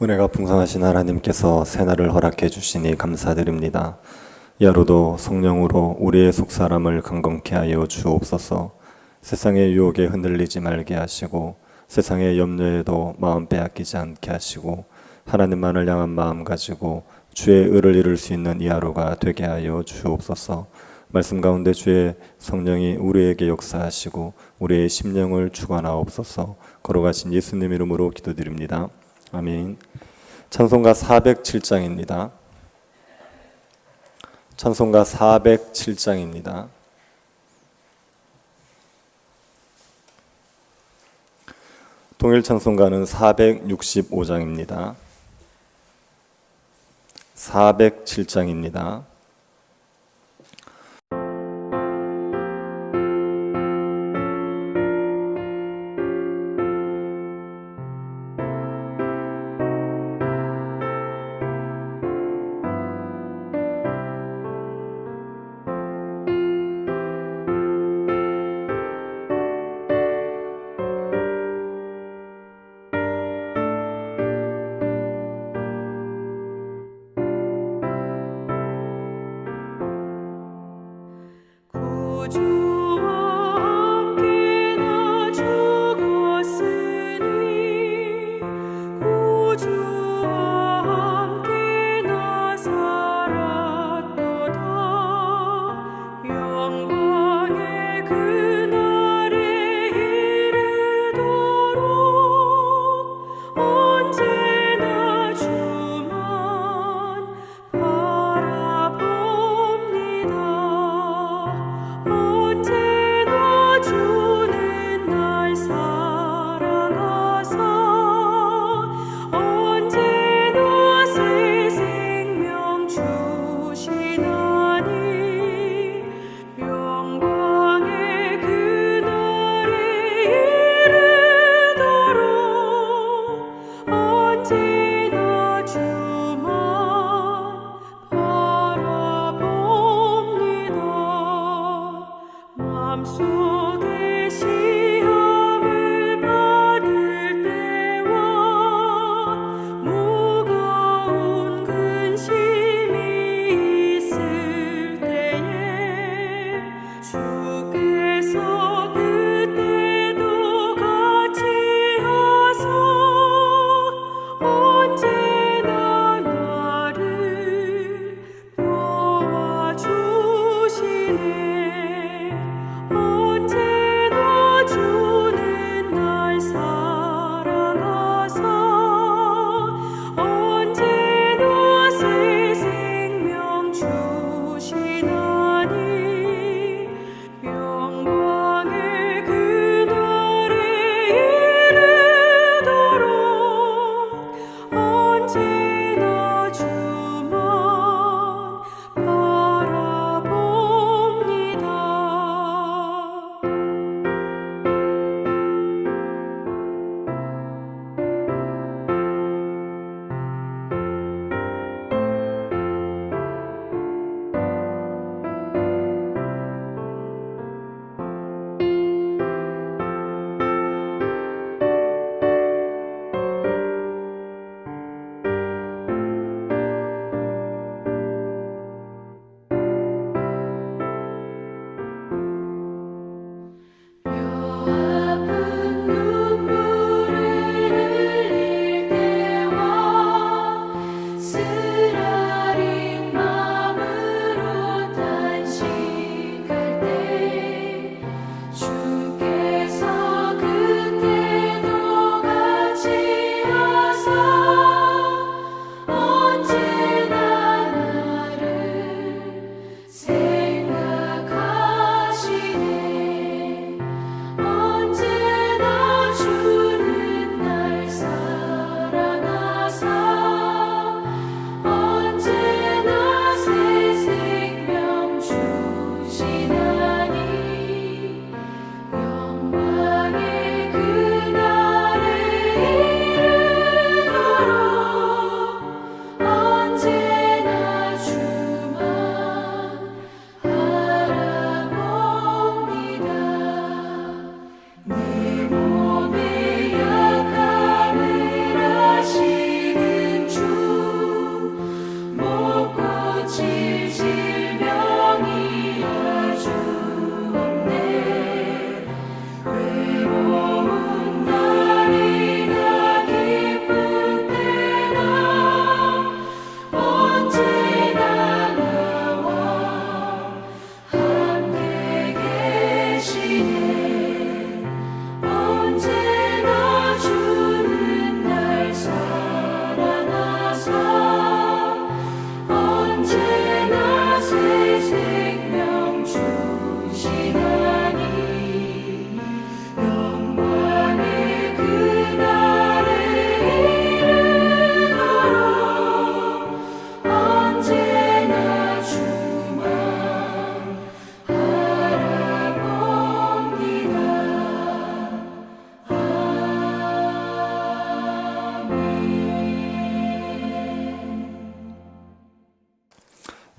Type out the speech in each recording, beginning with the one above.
은혜가 풍성하신 하나님께서 새날을 허락해 주시니 감사드립니다. 이 하루도 성령으로 우리의 속사람을 강건케 하여 주옵소서. 세상의 유혹에 흔들리지 말게 하시고 세상의 염려에도 마음 빼앗기지 않게 하시고 하나님만을 향한 마음 가지고 주의 의를 이룰 수 있는 이 하루가 되게 하여 주옵소서. 말씀 가운데 주의 성령이 우리에게 역사하시고 우리의 심령을 주관하옵소서. 걸어가신 예수님 이름으로 기도드립니다. 아멘. 찬송가 407장입니다. 찬송가 407장입니다. 동일 찬송가는 465장입니다. 407장입니다.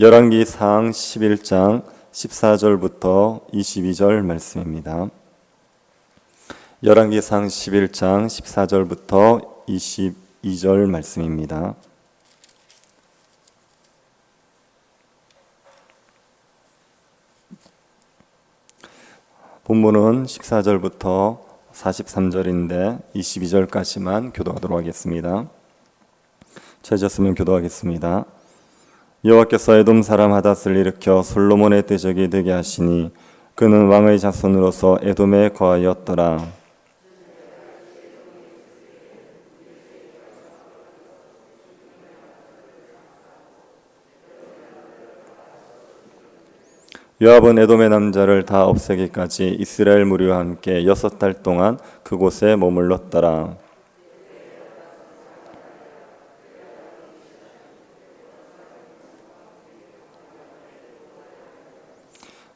열왕기상 11장 14절부터 22절 말씀입니다. 열왕기상 11장 14절부터 22절 말씀입니다. 본문은 14절부터 43절인데 22절까지만 교도하도록 하겠습니다. 찾으셨으면 교도하겠습니다. 여호와께서 에돔 사람 하닷을 일으켜 솔로몬의 대적이 되게 하시니 그는 왕의 자손으로서 에돔에 거하였더라. 요압은 에돔의 남자를 다 없애기까지 이스라엘 무리와 함께 6달 동안 그곳에 머물렀더라.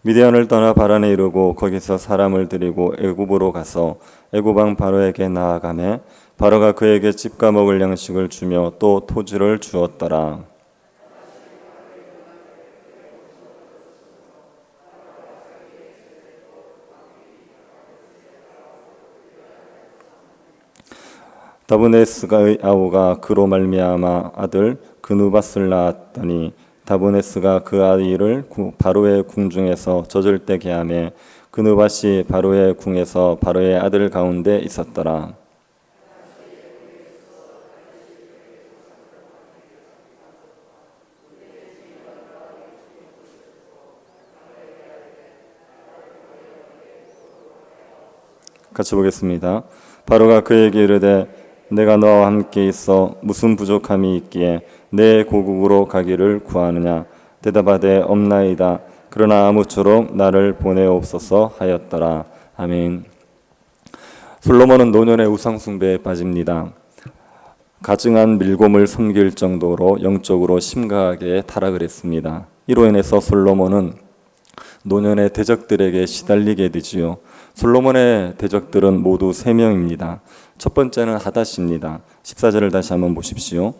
미디안을 떠나 바란에 이르고 거기서 사람을 데리고 애굽으로 가서 애굽 왕 바로에게 나아가매 바로가 그에게 집과 먹을 양식을 주며 또 토지를 주었더라. 다브네스가의 아우가 그로 말미암아 아들 그누밧을 낳았더니 다브네스가 그 아이를 바로의 궁중에서 젖을 때 계하매 그누밧이 바로의 궁에서 바로의 아들 가운데 있었더라. 같이 보겠습니다. 바로가 그에게 이르되 내가 너와 함께 있어 무슨 부족함이 있기에 내 고국으로 가기를 구하느냐. 대답하되 없나이다. 그러나 아무쪼록 나를 보내옵소서 하였더라. 아멘. 솔로몬은 노년의 우상 숭배에 빠집니다. 가증한 밀곰을 섬길 정도로 영적으로 심각하게 타락을 했습니다. 이로 인해서 솔로몬은 노년의 대적들에게 시달리게 되지요. 솔로몬의 대적들은 모두 3명입니다. 첫 번째는 하닷입니다. 14절을 다시 한번 보십시오.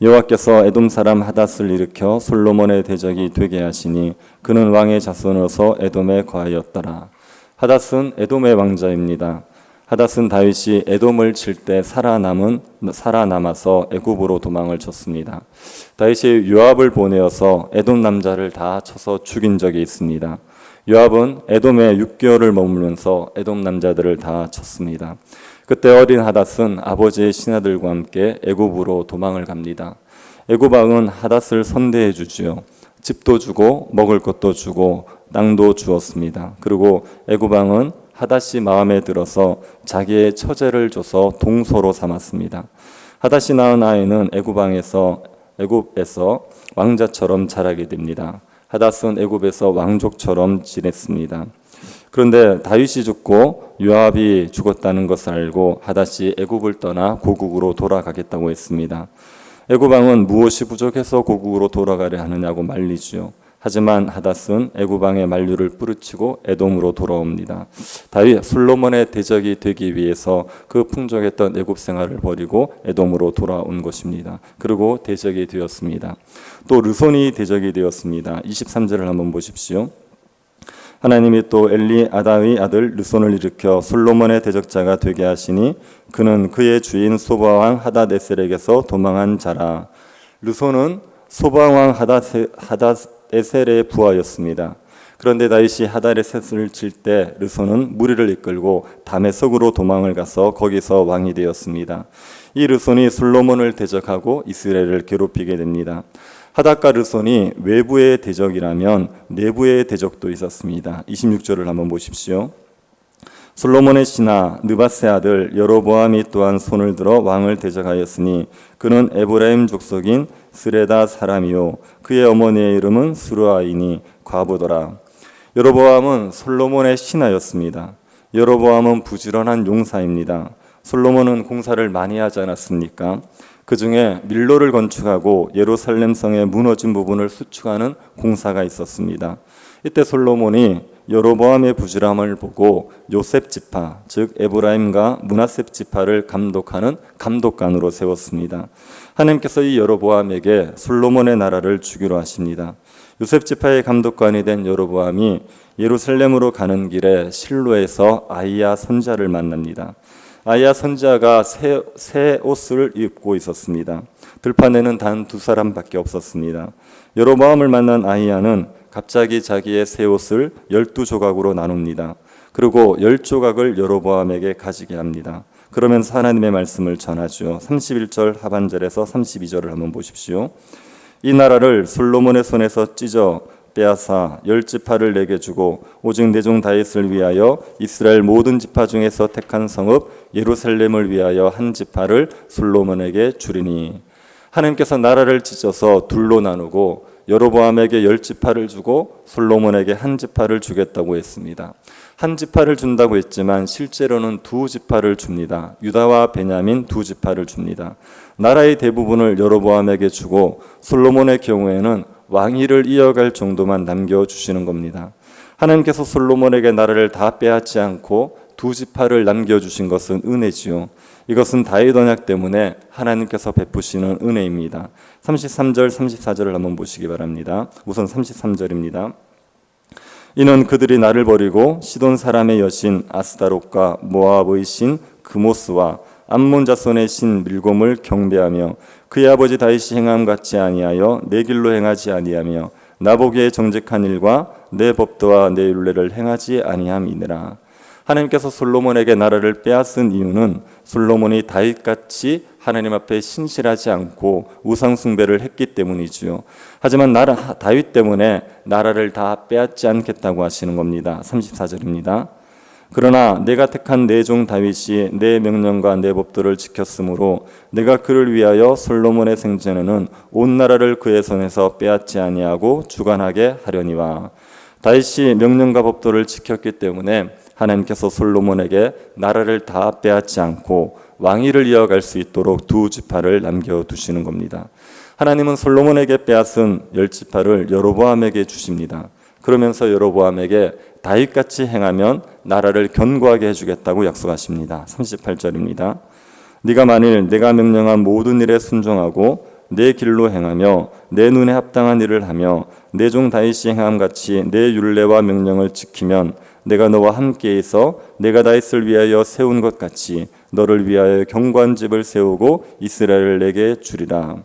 여호와께서 에돔 사람 하닷을 일으켜 솔로몬의 대적이 되게 하시니 그는 왕의 자손으로서 에돔에 거하였더라. 하닷은 에돔의 왕자입니다. 하닷은 다윗이 에돔을 칠 때 살아남아서 애굽으로 도망을 쳤습니다. 다윗이 요압을 보내어서 에돔 남자를 다 쳐서 죽인 적이 있습니다. 요압은 에돔에 6개월을 머물면서 에돔 남자들을 다 쳤습니다. 그때 어린 하닷은 아버지의 신하들과 함께 애굽으로 도망을 갑니다. 애굽 왕은 하닷을 선대해 주지요. 집도 주고 먹을 것도 주고 땅도 주었습니다. 그리고 애굽 왕은 하닷이 마음에 들어서 자기의 처제를 줘서 동서로 삼았습니다. 하닷이 낳은 아이는 애굽에서 왕자처럼 자라게 됩니다. 하닷은 애굽에서 왕족처럼 지냈습니다. 그런데 다윗이 죽고 요압이 죽었다는 것을 알고 하닷이 애굽을 떠나 고국으로 돌아가겠다고 했습니다. 애굽 왕은 무엇이 부족해서 고국으로 돌아가려 하느냐고 말리지요. 하지만 하닷은 애굽 왕의 만류를 뿌리치고 에돔으로 돌아옵니다. 다윗 솔로몬의 대적이 되기 위해서 그 풍족했던 애굽 생활을 버리고 에돔으로 돌아온 것입니다. 그리고 대적이 되었습니다. 또 르손이 대적이 되었습니다. 23절을 한번 보십시오. 하나님이 또 엘리아다의 아들 르손을 일으켜 솔로몬의 대적자가 되게 하시니 그는 그의 주인 소바왕 하닷에셀에게서 도망한 자라. 르손은 소바왕 하닷에셀의 부하였습니다. 그런데 다윗이 하닷에셀을 칠 때 르손은 무리를 이끌고 다메섹으로 도망을 가서 거기서 왕이 되었습니다. 이 르손이 솔로몬을 대적하고 이스라엘을 괴롭히게 됩니다. 하닷과 르손이 외부의 대적이라면 내부의 대적도 있었습니다. 26절을 한번 보십시오. 솔로몬의 신하 느밧의 아들 여로보암이 또한 손을 들어 왕을 대적하였으니 그는 에브라임 족속인 스레다 사람이요 그의 어머니의 이름은 수르아이니 과부더라. 여로보암은 솔로몬의 신하였습니다. 여로보암은 부지런한 용사입니다. 솔로몬은 공사를 많이 하지 않았습니까? 그 중에 밀로를 건축하고 예루살렘 성의 무너진 부분을 수축하는 공사가 있었습니다. 이때 솔로몬이 여로보암의 부지런함을 보고 요셉 지파, 즉 에브라임과 므낫세 지파를 감독하는 감독관으로 세웠습니다. 하나님께서 이 여로보암에게 솔로몬의 나라를 주기로 하십니다. 요셉 지파의 감독관이 된 여로보암이 예루살렘으로 가는 길에 실로에서 아이야 선지자를 만납니다. 아이야 선지자가 새 옷을 입고 있었습니다. 들판에는 단 2사람밖에 없었습니다. 여로보암을 만난 아이야는 갑자기 자기의 새 옷을 12조각으로 나눕니다. 그리고 10조각을 여로보암에게 가지게 합니다. 그러면서 하나님의 말씀을 전하죠. 31절 하반절에서 32절을 한번 보십시오. 이 나라를 솔로몬의 손에서 찢어 빼앗아 10지파를 내게 주고 오직 내 종 다윗을 위하여 이스라엘 모든 지파 중에서 택한 성읍 예루살렘을 위하여 한 지파를 솔로몬에게 주리니. 하나님께서 나라를 찢어서 둘로 나누고 여로보암에게 10지파를 주고 솔로몬에게 한 지파를 주겠다고 했습니다. 한 지파를 준다고 했지만 실제로는 2지파를 줍니다. 유다와 베냐민 2지파를 줍니다. 나라의 대부분을 여로보암에게 주고 솔로몬의 경우에는 왕위를 이어갈 정도만 남겨주시는 겁니다. 하나님께서 솔로몬에게 나라를 다 빼앗지 않고 2지파를 남겨주신 것은 은혜지요. 이것은 다윗 언약 때문에 하나님께서 베푸시는 은혜입니다. 33절, 34절을 한번 보시기 바랍니다. 우선 33절입니다. 이는 그들이 나를 버리고 시돈 사람의 여신 아스다롯과 모압의 신 그모스와 암몬 자손의 신 밀곰을 경배하며 그의 아버지 다윗이 행함 같지 아니하여 내 길로 행하지 아니하며 나보기에 정직한 일과 내 법도와 내 율례를 행하지 아니함이니라. 하나님께서 솔로몬에게 나라를 빼앗은 이유는 솔로몬이 다윗같이 하나님 앞에 신실하지 않고 우상 숭배를 했기 때문이지요. 하지만 다윗 때문에 나라를 다 빼앗지 않겠다고 하시는 겁니다. 34절입니다. 그러나 내가 택한 내 종 다윗이 내 명령과 내 법도를 지켰으므로 내가 그를 위하여 솔로몬의 생전에는 온 나라를 그의 손에서 빼앗지 아니하고 주관하게 하려니와. 다윗이 명령과 법도를 지켰기 때문에 하나님께서 솔로몬에게 나라를 다 빼앗지 않고 왕위를 이어갈 수 있도록 2지파를 남겨두시는 겁니다. 하나님은 솔로몬에게 빼앗은 10지파를 여로보암에게 주십니다. 그러면서 여로보암에게 다윗같이 행하면 나라를 견고하게 해주겠다고 약속하십니다. 38절입니다. 네가 만일 내가 명령한 모든 일에 순종하고 내 길로 행하며 내 눈에 합당한 일을 하며 내 종 다윗이 행함같이 내 율례와 명령을 지키면 내가 너와 함께 있어 내가 다윗을 위하여 세운 것 같이 너를 위하여 견고한 집을 세우고 이스라엘을 내게 주리라.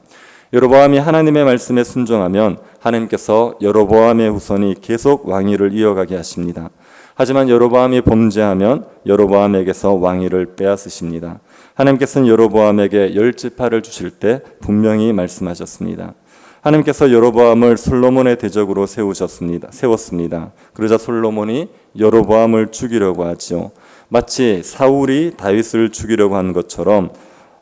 여로보암이 하나님의 말씀에 순종하면 하나님께서 여로보암의 후손이 계속 왕위를 이어가게 하십니다. 하지만 여로보암이 범죄하면 여로보암에게서 왕위를 빼앗으십니다. 하나님께서는 여로보암에게 10지파를 주실 때 분명히 말씀하셨습니다. 하나님께서 여로보암을 솔로몬의 대적으로 세웠습니다. 그러자 솔로몬이 여로보암을 죽이려고 하죠. 마치 사울이 다윗을 죽이려고 한 것처럼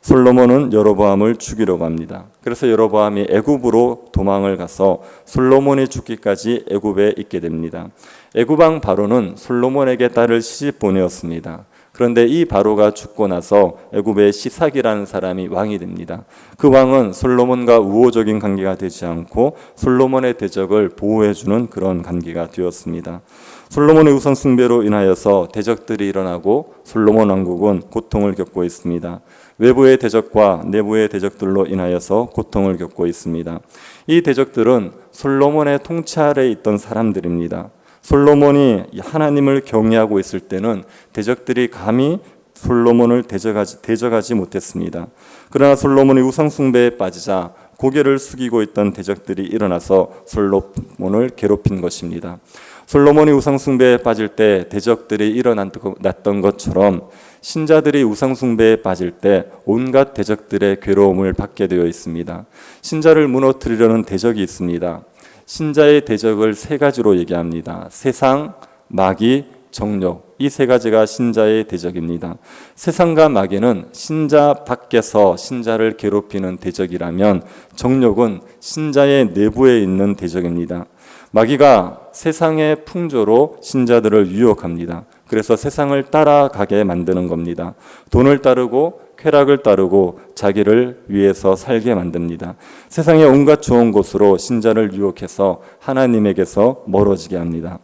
솔로몬은 여로보암을 죽이려고 합니다. 그래서 여로보암이 애굽으로 도망을 가서 솔로몬이 죽기까지 애굽에 있게 됩니다. 애굽 왕 바로는 솔로몬에게 딸을 시집 보내었습니다. 그런데 이 바로가 죽고 나서 애굽의 시삭이라는 사람이 왕이 됩니다. 그 왕은 솔로몬과 우호적인 관계가 되지 않고 솔로몬의 대적을 보호해주는 그런 관계가 되었습니다. 솔로몬의 우상 숭배로 인하여서 대적들이 일어나고 솔로몬 왕국은 고통을 겪고 있습니다. 외부의 대적과 내부의 대적들로 인하여서 고통을 겪고 있습니다. 이 대적들은 솔로몬의 통치 아래에 있던 사람들입니다. 솔로몬이 하나님을 경외하고 있을 때는 대적들이 감히 솔로몬을 대적하지 못했습니다. 그러나 솔로몬이 우상 숭배에 빠지자 고개를 숙이고 있던 대적들이 일어나서 솔로몬을 괴롭힌 것입니다. 솔로몬이 우상 숭배에 빠질 때 대적들이 일어났던 것처럼 신자들이 우상 숭배에 빠질 때 온갖 대적들의 괴로움을 받게 되어 있습니다. 신자를 무너뜨리려는 대적이 있습니다. 신자의 대적을 3가지로 얘기합니다. 세상, 마귀, 정욕. 이 3가지가 신자의 대적입니다. 세상과 마귀는 신자 밖에서 신자를 괴롭히는 대적이라면 정욕은 신자의 내부에 있는 대적입니다. 마귀가 세상의 풍조로 신자들을 유혹합니다. 그래서 세상을 따라가게 만드는 겁니다. 돈을 따르고 쾌락을 따르고 자기를 위해서 살게 만듭니다. 세상의 온갖 좋은 곳으로 신자를 유혹해서 하나님에게서 멀어지게 합니다.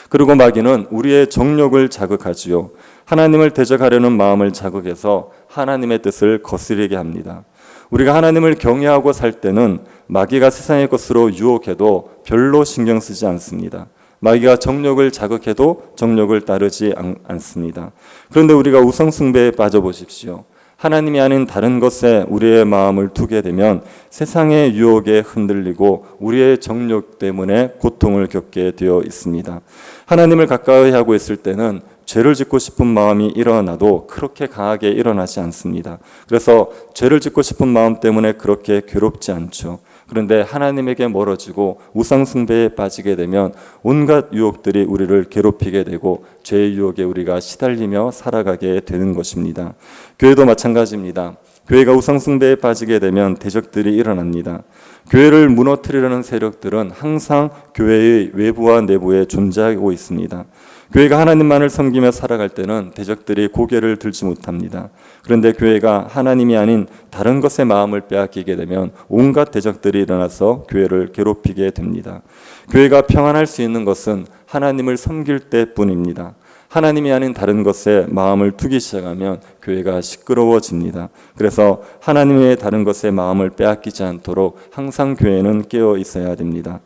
그리고 마귀는 우리의 정욕을 자극하지요. 하나님을 대적하려는 마음을 자극해서 하나님의 뜻을 거스르게 합니다. 우리가 하나님을 경외하고 살 때는 마귀가 세상의 것으로 유혹해도 별로 신경 쓰지 않습니다. 마귀가 정욕을 자극해도 정욕을 따르지 않습니다. 그런데 우리가 우상숭배에 빠져보십시오. 하나님이 아닌 다른 것에 우리의 마음을 두게 되면 세상의 유혹에 흔들리고 우리의 정욕 때문에 고통을 겪게 되어 있습니다. 하나님을 가까이 하고 있을 때는 죄를 짓고 싶은 마음이 일어나도 그렇게 강하게 일어나지 않습니다. 그래서 죄를 짓고 싶은 마음 때문에 그렇게 괴롭지 않죠. 그런데 하나님에게 멀어지고 우상숭배에 빠지게 되면 온갖 유혹들이 우리를 괴롭히게 되고 죄의 유혹에 우리가 시달리며 살아가게 되는 것입니다. 교회도 마찬가지입니다. 교회가 우상숭배에 빠지게 되면 대적들이 일어납니다. 교회를 무너뜨리려는 세력들은 항상 교회의 외부와 내부에 존재하고 있습니다. 교회가 하나님만을 섬기며 살아갈 때는 대적들이 고개를 들지 못합니다. 그런데 교회가 하나님이 아닌 다른 것에 마음을 빼앗기게 되면 온갖 대적들이 일어나서 교회를 괴롭히게 됩니다. 교회가 평안할 수 있는 것은 하나님을 섬길 때뿐입니다. 하나님이 아닌 다른 것에 마음을 두기 시작하면 교회가 시끄러워집니다. 그래서 하나님의 다른 것에 마음을 빼앗기지 않도록 항상 교회는 깨어 있어야 됩니다.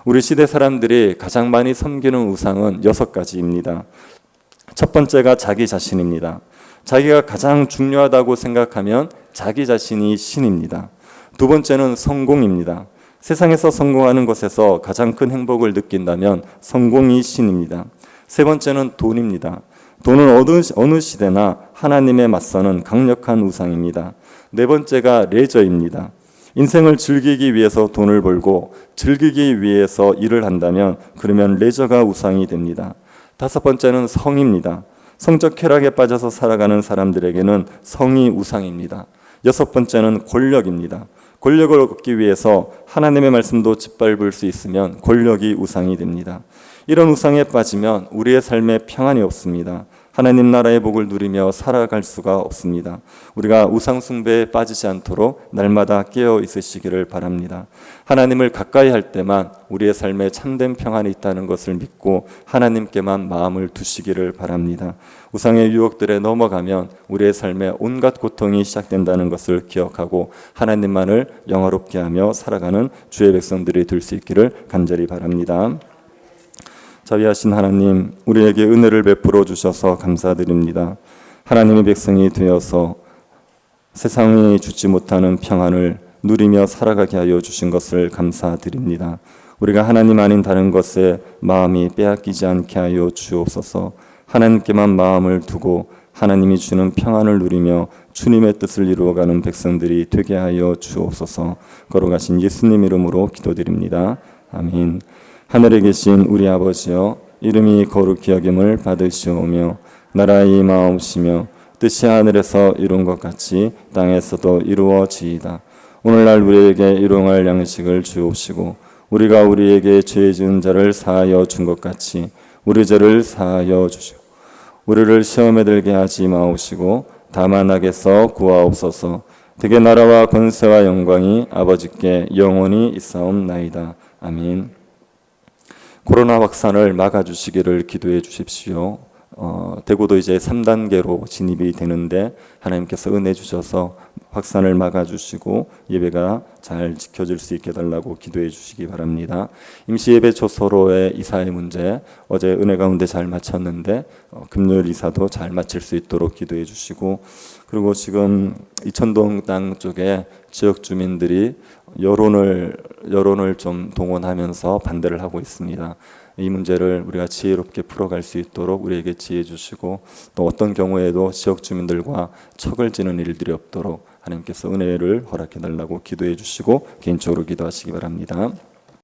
우리 시대 사람들이 가장 많이 섬기는 우상은 6가지입니다. 첫 번째가 자기 자신입니다. 자기가 가장 중요하다고 생각하면 자기 자신이 신입니다. 두 번째는 성공입니다. 세상에서 성공하는 것에서 가장 큰 행복을 느낀다면 성공이 신입니다. 세 번째는 돈입니다. 돈은 어느 시대나 하나님에 맞서는 강력한 우상입니다. 네 번째가 레저입니다. 인생을 즐기기 위해서 돈을 벌고 즐기기 위해서 일을 한다면 그러면 레저가 우상이 됩니다. 다섯 번째는 성입니다. 성적 쾌락에 빠져서 살아가는 사람들에게는 성이 우상입니다. 여섯 번째는 권력입니다. 권력을 얻기 위해서 하나님의 말씀도 짓밟을 수 있으면 권력이 우상이 됩니다. 이런 우상에 빠지면 우리의 삶에 평안이 없습니다. 하나님 나라의 복을 누리며 살아갈 수가 없습니다. 우리가 우상 숭배에 빠지지 않도록 날마다 깨어 있으시기를 바랍니다. 하나님을 가까이 할 때만 우리의 삶에 참된 평안이 있다는 것을 믿고 하나님께만 마음을 두시기를 바랍니다. 우상의 유혹들에 넘어가면 우리의 삶에 온갖 고통이 시작된다는 것을 기억하고 하나님만을 영화롭게 하며 살아가는 주의 백성들이 될 수 있기를 간절히 바랍니다. 자비하신 하나님, 우리에게 은혜를 베풀어 주셔서 감사드립니다. 하나님의 백성이 되어서 세상이 주지 못하는 평안을 누리며 살아가게 하여 주신 것을 감사드립니다. 우리가 하나님 아닌 다른 것에 마음이 빼앗기지 않게 하여 주옵소서. 하나님께만 마음을 두고 하나님이 주는 평안을 누리며 주님의 뜻을 이루어가는 백성들이 되게 하여 주옵소서. 걸어가신 예수님 이름으로 기도드립니다. 아멘. 하늘에 계신 우리 아버지여, 이름이 거룩히 여김을 받으시오며 나라의 임하옵시며 뜻이 하늘에서 이룬 것 같이 땅에서도 이루어지이다. 오늘날 우리에게 일용할 양식을 주옵시고 우리가 우리에게 죄 지은 자를 사하여 준 것 같이 우리 죄를 사하여 주시고 우리를 시험에 들게 하지 마옵시고 다만 악에서 구하옵소서. 대개 나라와 권세와 영광이 아버지께 영원히 있사옵나이다. 아멘. 코로나 확산을 막아주시기를 기도해 주십시오. 대구도 이제 3단계로 진입이 되는데 하나님께서 은혜 주셔서 확산을 막아주시고 예배가 잘 지켜질 수 있게 달라고 기도해 주시기 바랍니다. 임시예배 초소로의 이사의 문제 어제 은혜 가운데 잘 마쳤는데 금요일 이사도 잘 마칠 수 있도록 기도해 주시고, 그리고 지금 이천동 땅 쪽에 지역 주민들이 여론을 좀 동원하면서 반대를 하고 있습니다. 이 문제를 우리가 지혜롭게 풀어갈 수 있도록 우리에게 지혜 주시고, 또 어떤 경우에도 지역 주민들과 척을 지는 일들이 없도록 하나님께서 은혜를 허락해 달라고 기도해 주시고 개인적으로 기도하시기 바랍니다.